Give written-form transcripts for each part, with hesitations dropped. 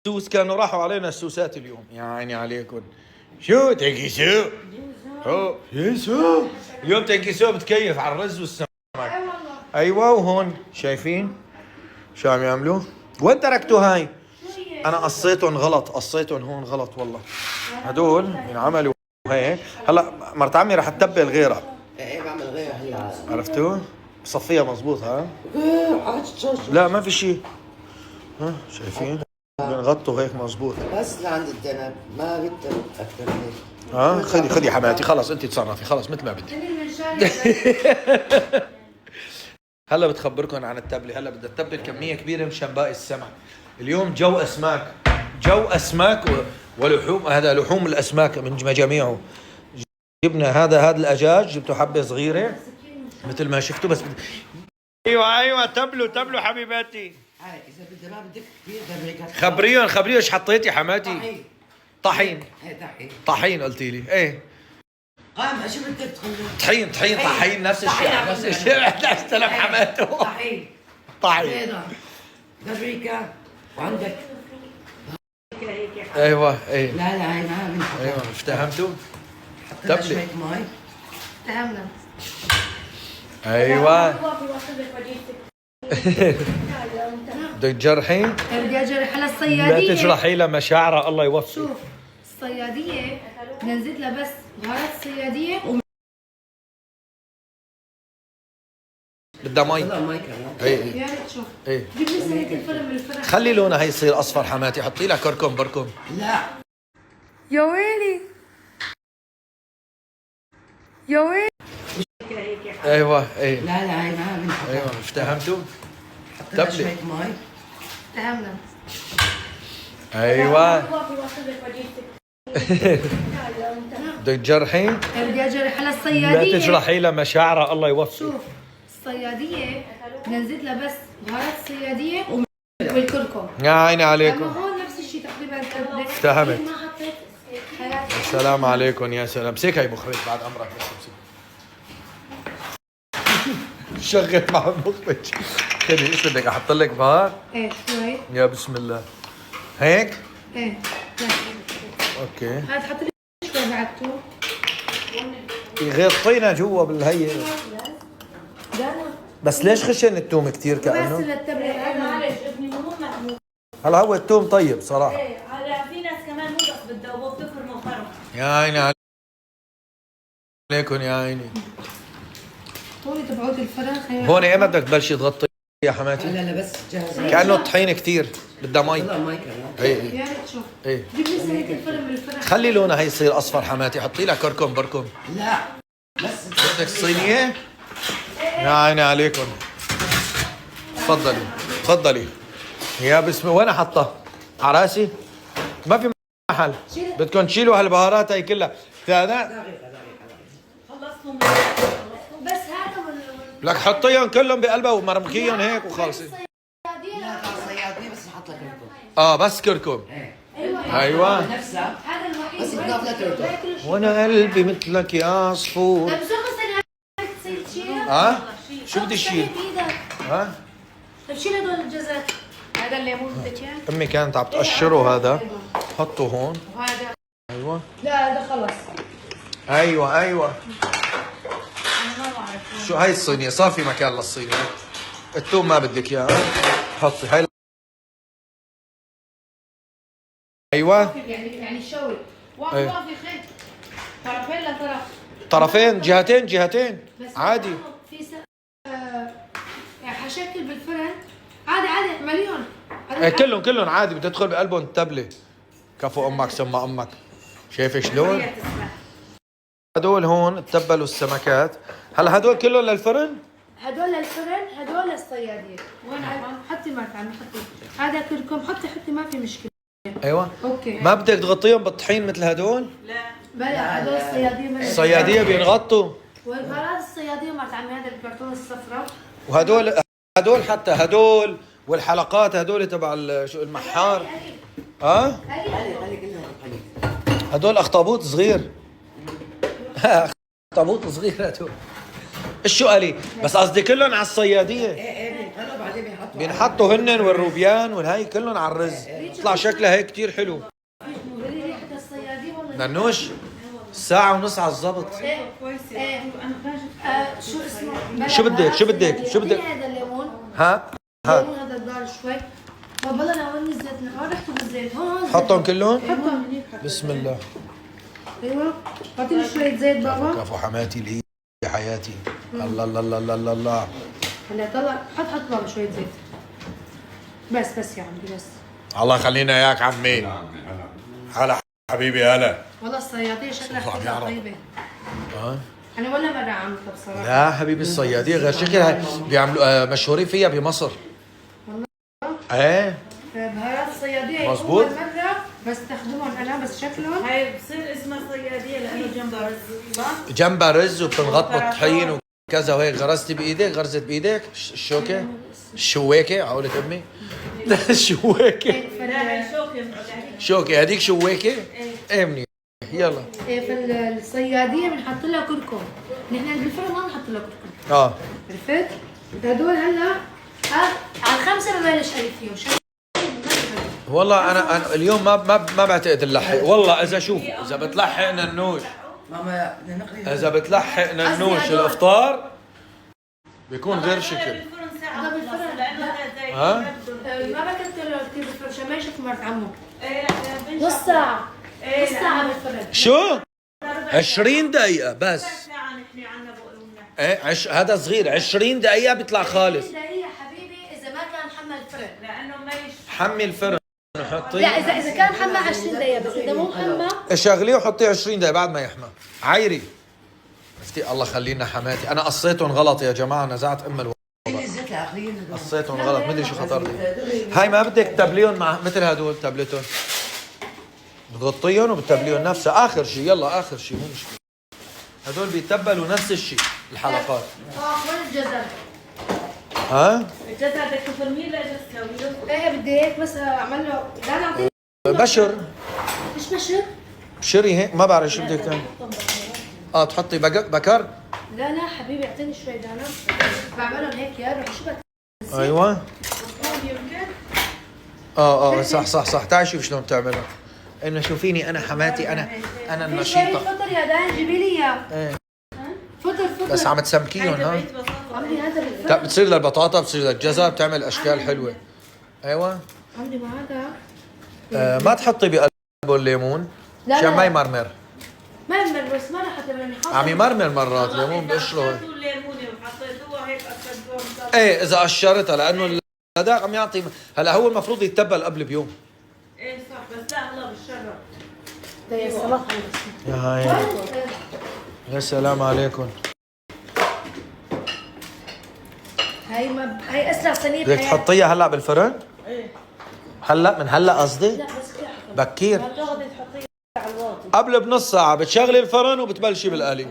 السوس كانوا راحوا علينا السوسات اليوم، يا عيني عليكم. شو تنكسو؟ هو يسو اليوم تنكسو بتكيف على الرز والسمك. ايوه وهون شايفين شو عم يعملوا؟ وين تركتوا هاي؟ انا قصيتهم غلط، قصيتهم هون غلط والله. هدول ينعملوا هيك. هلا مرت عمي رح تتبل غيرها. ايه بعمل غير هلا. عرفتوا؟ بصفيها مزبوط. ها؟ لا ما في شيء. ها شايفين؟ بنغطوا هيك مزبوط. بس لعند الجنب ما بدي اكثر من هيك. ها خدي يا حماتي، خلص انت تصرفي، خلص مثل ما بدك. هلا بتخبركم عن التبله. هلا بدها تتبل كميه كبيره مشان باقي السمك. اليوم جو اسماك، جو اسماك ولحوم. هذا لحوم الاسماك من مجاميعه. جبنا هذا الأجاج، جبته حبة صغيرة مثل ما شفتوا. بس ايوه تبلوا حبيباتي. اذا بدي ما بدك كثير دبريكات. خبريهم ايش حطيتي حماتي؟ طحين. ايه طحين قلتي لي. ايه قام شو بدك تقول؟ طحين نفس الشيء استلم حماته. طحين بيضة دبريكة وعندك ايوه. ايه لا هي ما بنحط. ايوه افتهمتوا؟ حطينا شوية مي. فهمنا. ايوه بدك تجرحي؟ بدي اجرح على لا الصيادية. تجرحي لها مشاعرها الله يوفقك. شوف الصيادية بدنا نزيد لها بس بهارات الصيادية بدها مي. والله مي كمان. ايه يا ريت. شوف ايه جيب لي سنة الفرن من الفرن. خلي لونها هي يصير اصفر حماتي. حطي لها بركم. لا يا ويلي يا ويلي. ايوه. ايه لا هي ما بنحط. ايوه افتهمتوا؟ حطينا شوية مي. فهمنا. ايوه بدك تجرحي؟ بدي اجرح على لا الصيادية. تجرحي لها مشاعرها الله يوفقك. شوف الصيادية بدنا نزيد لها بس بهارات الصيادية والكركم. يا عيني اما عليكم. هون نفس الشيء تقريبا تبلة. افتهمت. ما حطيت حياتي. السلام عليكم. يا سلام. امسك هي مخرج بعد امرك. بس امسك شغل مع المخرج. خلي ايش بدك احط لك بهار؟ ايه شوي. يا بسم الله. هيك؟ ايه لا. اوكي. هاد حط لي شوي بعد توم. غير طينه جوا بالهي. بس ليش خشن التوم كثير بس كأنه؟ للتبلة. معلش ابني مو محمود. هلا هو التوم طيب صراحه. ايه هلا في ناس كمان مو بس بتذوبوه بتفرموا وخرم. يا عيني عليكم. يا عيني. هون تبعوت الفرن. خلينا هون ايمتى بدك تبلشي تغطي يا حماتي؟ لا بس جاهزة. كأنه الطحين كثير بدها مي. والله مي كمان. ايه يا ريت. شوف ايه جيب لي سنة الفرن من الفرن. خلي لونها هي يصير اصفر حماتي. حطي لها بركم. لا بس بدك الصينيه؟ يا عيني عليكم. تفضلي. يا بسم الله. وين حطها؟ على راسي؟ ما في محل. بدكم تشيلوا هالبهارات هي كلها. هذا خلصتهم بس هذا لك حطيهم كلهم بقلبها ومرمكيهم هيك وخلص. لا صيادية بس نحط لك كركم. بس كركم. ايوه. نفسها هذا الوحيد. بس يضاف لها كركم. وانا قلبي مثلك يا عصفور. طيب شو مثلا تصير تشيلها؟ ها؟ شو بدي اشيل؟ بايدك. ها؟ طيب شيل هدول الجزر. هذا الليمون بدك اياه؟ امي كانت عم تقشره هذا. حطه هون. وهذا ايوه. لا هذا خلص. ايوه انا ما بعرف. شو هاي الصينية؟ صار في مكان للصينية. الثوم ما بدك اياه. حطي هاي. ايوه. يعني شوي. واقف أيه. واقف خيط. طرفين لطرف. طرفين جهتين بس عادي. في يعني حشكل بالفرن. عادي مليون. ايه كلهم عادي. بتدخل بقلبهم التبلة. كفو امك سما امك. شايف شلون؟ هدول هون تبلوا السمكات. هلا هدول كلهم للفرن؟ هدول للفرن. هدول للصيادية. وين حطي مرت عمي حطي. هذا كركم. حطي ما في مشكلة. ايوه. اوكي. ما بدك تغطيهم بالطحين مثل هدول؟ لا بلا هدول الصيادية. الصيادية بينغطوا. والبهارات الصيادية مرت عمي هذا الكرتون الصفراء. وهدول حتى هدول والحلقات هدول تبع شو المحار. ها؟ خلي كلها بالقليل. هدول اخطبوط صغير. اخطبوط صغير هدول. شو قالي؟ بس قصدي كلهم على الصياديه. ايه بينقلوا بعدين بيحطوا بينحطوا هن والروبيان والهي كلهم على الرز. بيطلع شكلها هيك كتير حلو. قولي ريحة الصيادية والله. ننوش ساعة ونص على الضبط. شو اسمه؟ شو بدك؟ شو بدك؟ شو بدك؟ هذا الليمون. ها؟ الليمون هذا الدار شوي. طب والله لو اني الزيت هون ريحته بالزيت هون حطهم كلهم؟ حطهم. بسم الله. ايوه حطي لي شوية زيت بابا. كفو حماتي اللي هي حياتي. الله الله الله الله الله الله. هلا طلع حط بابا شوية زيت. بس يا عمي بس. الله يخلينا اياك عمي. هلا حبيبي هلا. والله الصيادية شكلها صح، كثير بيعرف. طيبة. اه أنا ولا مرة عملتها بصراحة. لا حبيبي الصيادية غير شكلها بيعملوا مشهورين فيها بمصر. ايه بهارات الصيادية مظبوط. أول مرة بستخدمهم أنا بس شكلهم. هاي بصير اسمها صياديه لانه جنبها رز صح؟ جنبها رز وبتنغط بالطحين وكذا وهيك. غرزتي بايدك؟ غرزت بايدك الشوكة الشواكة عقولة امي. الشواكة لا هي شوكه شوكة هذيك شواكة. ايه منيح يلا. إيه في الصيادية بنحط لها كركم. نحن بالفرن ما بنحط لها كركم. عرفت؟ هدول هلا على الخمسة ببلش ألف فيهم. والله انا اليوم ما بعتقد نلحق. والله اذا شوف اذا بتلحق ننوش ماما نقلي اذا بتلحق ننوش الافطار بيكون غير شكل. بالفرن ساعه بالفرن لانه زي ها؟ ما بكتر له كثير بالفرن عشان ما يشوف مرت عمه. ايه لا نص ساعة. نص ساعة بالفرن. شو 20 دقيقة بس. ساعه نحكي عنها بقولوا لنا ايه هذا صغير 20 دقيقة بيطلع خالص. 20 دقيقة حبيبي إذا ما كان حمل الفرن. لانه ما حمي الفرن لا وحطيه. إذا كان حمى 20 دقيقة بس إذا مو محمى. شغليه وحطيه 20 دقيقة بعد ما يحمى. عايري عرفتي. الله خلينا حماتي. انا قصيتهم غلط يا جماعة. نزعت ام الزيت الاخرين قصيتهم غلط مدري شو خطر لي. هاي ما بدك تبليهم مع مثل هدول تبلتهم. بتغطيهم وبتبليهم نفسها اخر شيء. يلا اخر شيء مو مشكلة. هدول بيتبلوا نفس الشيء الحلقات. وين الجزر؟ ها؟ الجزر بدك تفرميه لا اجي تسوي له ايه بدي هيك بس اعمل له لا نعطيه. بشر مش بشر؟ بشري هيك ما بعرف شو بدك تعمل. تحطي بكر. لا حبيبي اعطيني شوي دانا. بعملهم هيك يا روح شو بدك؟ ايوه صح تعي شوف شلون بتعملها. انه شوفيني انا حماتي انا في شوي النشيطة. فطر يا دان جيبي لي اياه. ايه فطر بس عم تسمكيهم ها. عمدي هذا لا بالفرن. بتصير للبطاطا بتصير للجزر بتعمل اشكال حلوة. ايوه عمدي ما هذا. ما تحطي بقلبه الليمون لا، عشان لا. ما يمرمر. ما يمر بس ما رح اتبعني حاطط. عم يمرمر مرات ليمون بقشره. قشرتوا الليمونه وحطيتوها هيك اكلتوها ايه اذا قشرتها لانه هذا عم يعطي. هلا هو المفروض يتبل قبل بيوم. ايه صح بس لا الله بالشرب يا السلام يا هاي يا سلام عليكم. هاي اسرع صينية بدك حياة. تحطيها هلا بالفرن؟ ايه هلا من هلا قصدي؟ لا بس كده حطها. بكير بتاخذي تحطيها على الواطي قبل بنص ساعة بتشغلي الفرن وبتبلشي بالقلي. يا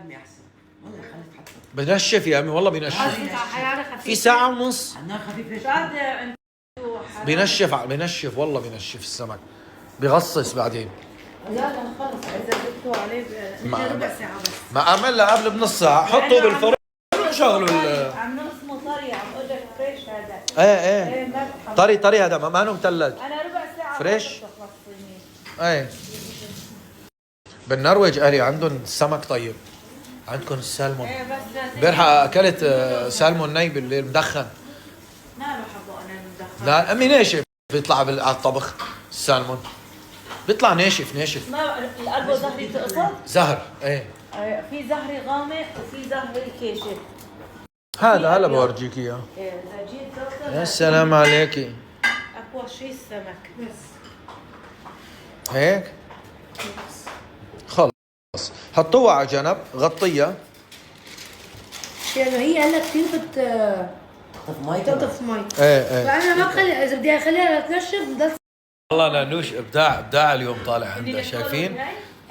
امي احسن والله خليك تحط بنشف يا امي والله بنشف. حرارة خفيفة. في ساعة ونص النار خفيفه شو قد انتوا بنشف والله بنشف السمك. بغصص بعدين. لا خلص اذا بدتوا عليه ربع ساعه بس ما اعملها قبل بنص ساعة حطوا بالفرن وشغلوا عم نقسمه طري عم اقول لك فريش هذا ايه ايه ما بتحط طري هذا ما انه مثلج. انا ربع ساعه فريش؟ بس تخلص الصينية. ايه بالنرويج اهلي عندهم السمك طيب. عندكم السالمون. ايه بس امبارح اكلت سالمون ني بالليل مدخن. ما بحبه انا المدخن لا امي ناشف بيطلع على الطبخ. السالمون بيطلع ناشف ما القلب زهري تقصد؟ زهر. ايه في زهري غامق وفي زهري كاشف هذا هلا بورجيك اياه. ايه اذا جيت توصل يا سلام عليكي. اقوى شيء السمك بس. هيك خلص حطوها على جنب غطيها. لانه هي هلا كثير طف مي بتقطف مي. ايه فانا ما بخلي اذا بدي اخليها تنشف بضل. والله نانوش ابداع اليوم طالع عندها شايفين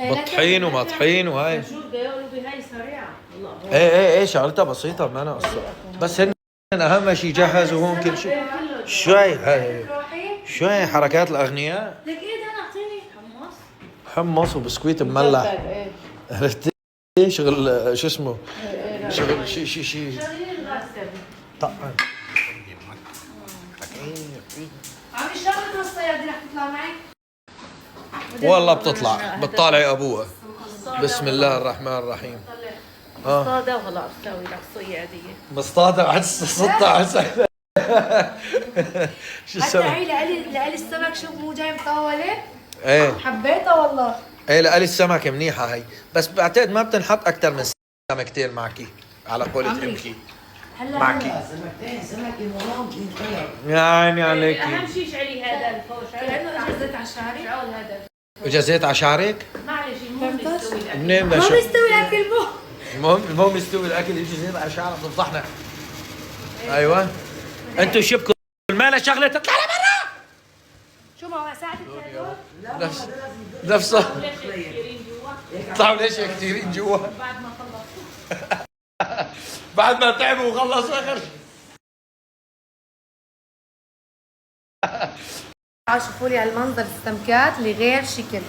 بطحين وما طحين وهاي. شو بده يقولوا بهاي سريعه والله ايه شغلتها بسيطة ما أنا قصة. بس هن أهم شيء جهزوا هون كل شيء. شوي هاي روحي شوي حركات الأغنياء. لك ايه ده اعطيني حمص حمص وبسكويت مملح. ايه عرفتي شغل شو اسمه شغل شي طقن. عمي شغلة الصيادين رح تطلع معي؟ والله بتطلع بتطالع ابوها. بسم الله الرحمن الرحيم. مصطادة وخلاص تسوي لك صيادية. مصطادة على 16. شو حتى السمك؟ هي لقالي السمك شوف مو جاي مطولة. ايه حبيتها والله. ايه لقالي السمكة منيحة هي، بس بعتقد ما بتنحط أكتر من سمكتين معكي على قولة أمكي. هلا معكي. سمكتين سمكة ورام دي خير. يعني عليكي. أهم شيء شعلي هذا الفوش. كأنه اجى زيت على الشعري. شعول هذا. اجا زيت على شعرك؟ معلش المهم يستوي الأكل. منين ما بشوف؟ بيستوي الاكل مو. المهم يستوي الأكل يجي زيت على شعرك تفضحنا. أيوه. أنتوا شبكوا المالة شغلة تطلع لبرا. شو ما ساعدك هدول؟ نفسه. ليش كثيرين جوا؟ طلعوا ليش كثيرين جوا؟ بعد ما خلصوا. بعد ما تعبوا وخلصوا آخر. تعالوا شوفوا لي هالمنظر السمكات اللي غير شكل.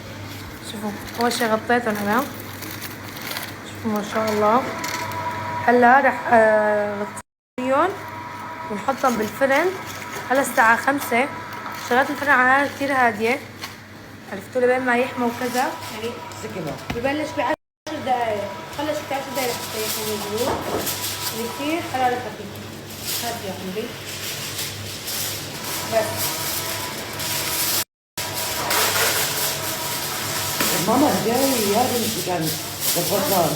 شوفوا اول شي غطيتهم انا. شوفوا ما شاء الله. هلا رح غطيهم ونحطهم بالفرن. هلا الساعة 5. شغلات الفرن على نار كثير هادية. عرفتوا لبين ما يحمى وكذا يعني سكنة. ببلش ب10 دقايق. خلص ب 10 دقايق لحتى يحمى الجلود. اللي كثير حرارة خفيفة. هات يا حبيبي. بس ماما الجاي هذا اللي كان الفطار.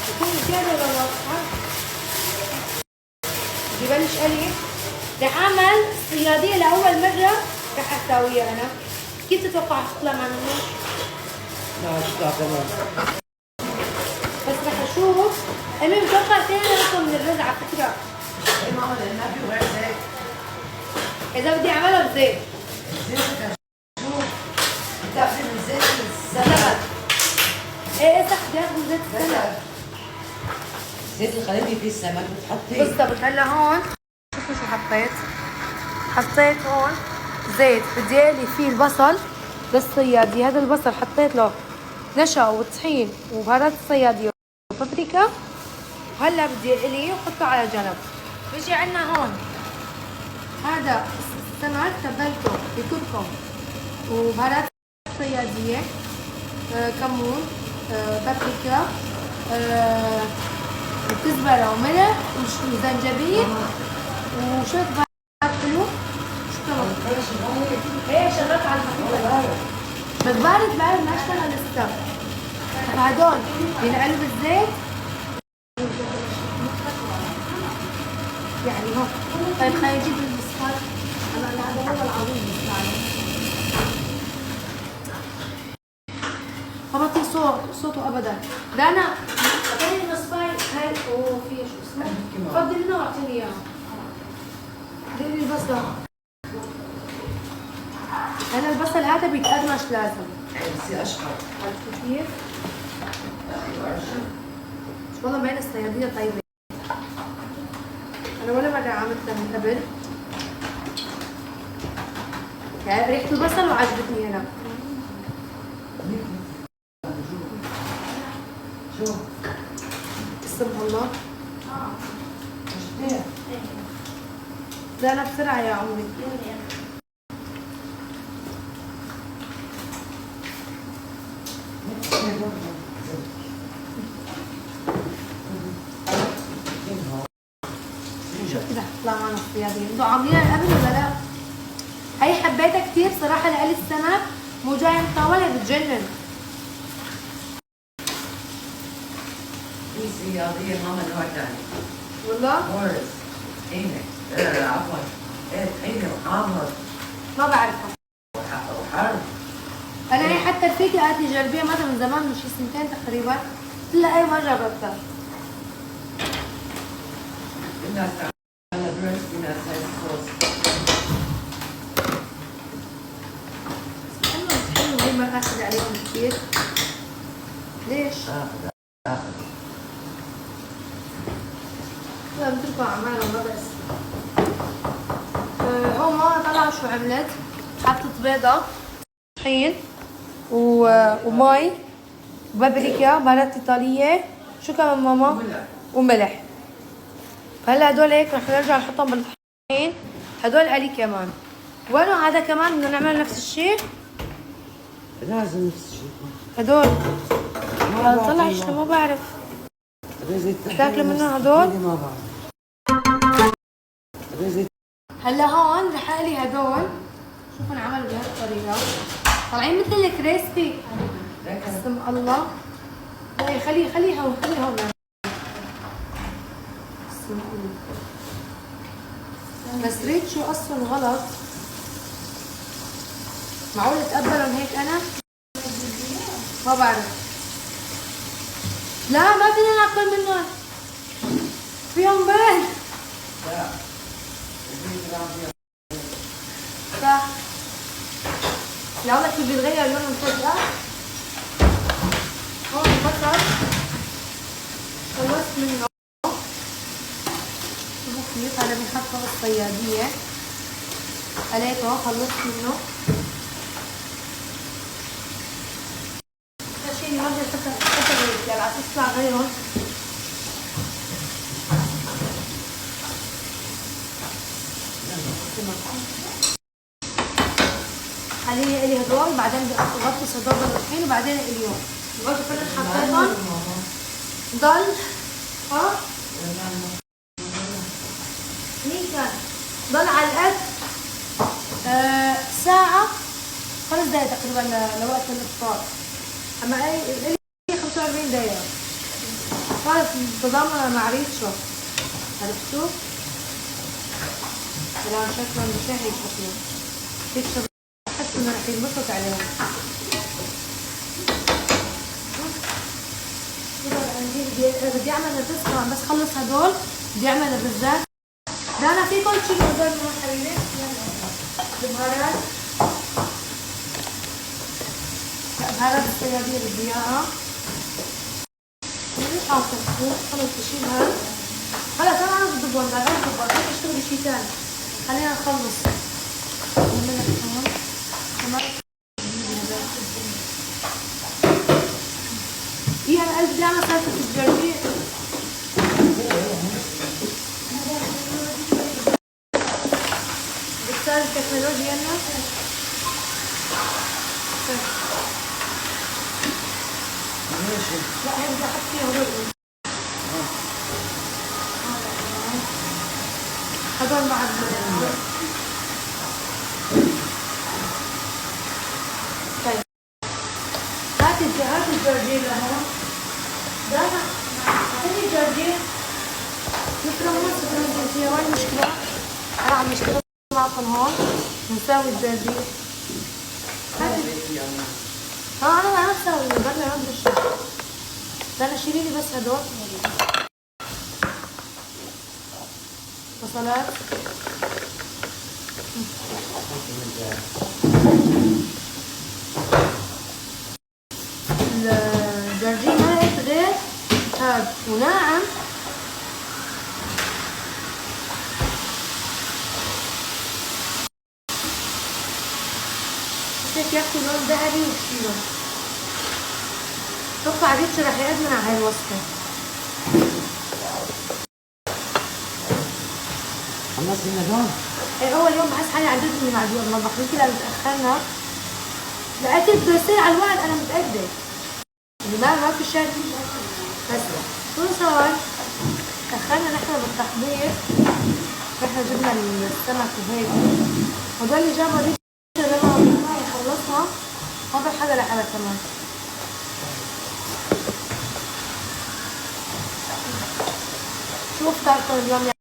يكون زيادة ولا لا؟ ببلش قلي. رح اعمل صيادية لأول مرة رح اساويها انا. كيف تتوقع تطلع مع منه؟ لا اشتاق كمان. بس رح اشوف. امي متوقع ثاني اكل من الرز على فكرة. اي ماما لان ما في غير زيت. اذا بدي اعملها بزيت. زيت شوف بتاخذ من زيت سمك. ايه صح بدي اخذ زيت السمك. زيت الخليجي فيه السمك بتحطيه. بالضبط. هلا هون شوفوا شو حطيت. حطيت هون زيت. بدي اقلي فيه البصل للصيادية. هذا البصل حطيت له نشا وطحين وبهارات الصيادية وبابريكا. وهلا بدي اقليه وحطه على جنب. بيجي عنا هون هذا السمك تبلته بكركم وبهارات الصيادية. كمون. بابريكا. وكزبرة وملح وزنجبيل وشوية بهارات حلو. شو كمان؟ ايه شغلت على الخفيفة. بس بارد ما اشتغل لسه. فهدول ينقلوا بالزيت يعني هون. طيب خلينا نجيب المصفاة. انا هذا هو العظيم بالفعل. ما بطيق صوته ابدا. رنا اعطيني المصفاة هاي وفي شو اسمه؟ فضل لنا واعطيني اياها. دقي البصل. انا البصل هذا بيتقرمش لازم. بصير اشقر. عرفتوا كيف؟ والله بين الصيادية طيبة. أنا ولا مرة عملتها من قبل. يعني ريحة البصل وعجبتني أنا. شو؟ بسم الله. ايه؟ لا أنا بسرعة يا عمري. شوف كده هتطلع معنا الصيادية. انتوا عاملينها قبل ولا لا؟ هي حبيتها كتير صراحة. لقالي السمك مو جاي مطولة بتجنن. في صيادية ماما نوع ثاني. والله؟ ورز. طحينة. عفوا. ايه طحينة وحامض. ما بعرفها. وحرب. انا هي حتى رفيقي قالت لي جربيها مرة من زمان من شي سنتين تقريبا. قلت لها اي ما جربتها. في ناس تعمل برنس في ناس هاي صوص. حلو هي ما اخذ عليهم كثير. ليش؟ اخذ. لا بتركوا اعمالهم ما بس. هون ما طلعوا شو عملت. حطت بيضة طحين ومي وبابريكا بهارات ايطالية شو كمان ماما؟ وملح. فهلا هدول هيك رح نرجع نحطهم بالطحين. هدول قلي كمان. وينو هذا كمان بدنا نعمل نفس الشيء؟ لازم نفس الشيء. هدول طلع شنو ما بعرف. تاكلوا منه هدول؟ ما بعرف. هلا هون رح اقلي هدول. شوفوا انعملوا بهالطريقة. طالعين مثل الكريسبي. بسم الله. خليها هون. بسم الله. بس ريت شو قصهم غلط. معقول اتقبلهم هيك انا؟ ما بعرف. لا ما فينا ناكل منهم. فيهم بيض. صح. يلا كيف بيتغير لونهم فجأة. هون البصل خلصت منه. شوفوا كيف هذا بنحطه بالصيادية. قليته خلصت منه. شيء نرجع نحطها يعني على تطلع غيرهم. خليني الي هدول بعدين بغطس هدول بالطحين وبعدين اليوم برضه كلهم حطيتهم ضل مين كان ضل على القد ساعة 5 دقايق تقريبا لوقت الافطار. اما الي 45 دقيقة صارت تضامن مع ريتشو. عرفتوا؟ الان شكلهم بشهي شكلهم ريتشو حس انه رح ينبسط عليهم. بدي اعمل الرز كمان بس خلص هدول بدي اعمل الرزات. دانا في كل شيء هدول من حبيبي. البهارات بهارات الصيادية بدي اياها. خلص بشيلها. خلص انا عم بضبط بدي اشتغل شيء ثاني. خلينا نخلص. ايه انا قلبي بدي اعمل سلطة الجرجير. بتساعد التكنولوجيا لنا. لا هي بدي احط فيها هدول مع طيب هاتي الجرجير لهون. دانا هاتي الجرجير. نفرمها فيها وين المشكلة؟ أنا عم نشتغل معكم هون نساوي الجرجير. هاتي أنا بساوي برا عند الشيء. دانا شيلي لي بس هدول بصلات. الجرجير ما لقيت غير هاد وناعم. هيك ياخدوا لون ذهبي وشيلهم. اتوقع ريتشو رح يأدمن على هاي الوصفة. خلصنا هدول؟ ايه اول يوم بحس حالي عن جد اني معجوقة بالمطبخ يمكن لأنه تأخرنا. الأكل بده يصير على الوعد أنا متأكدة. ما في شك. بس شو صار؟ تأخرنا نحن بالتحضير. نحن جبنا السمك وهيك. هدول اللي جابوا ريتشو لما يخلصها هذا حدا لحالها كمان. شو فطرتوا اليوم؟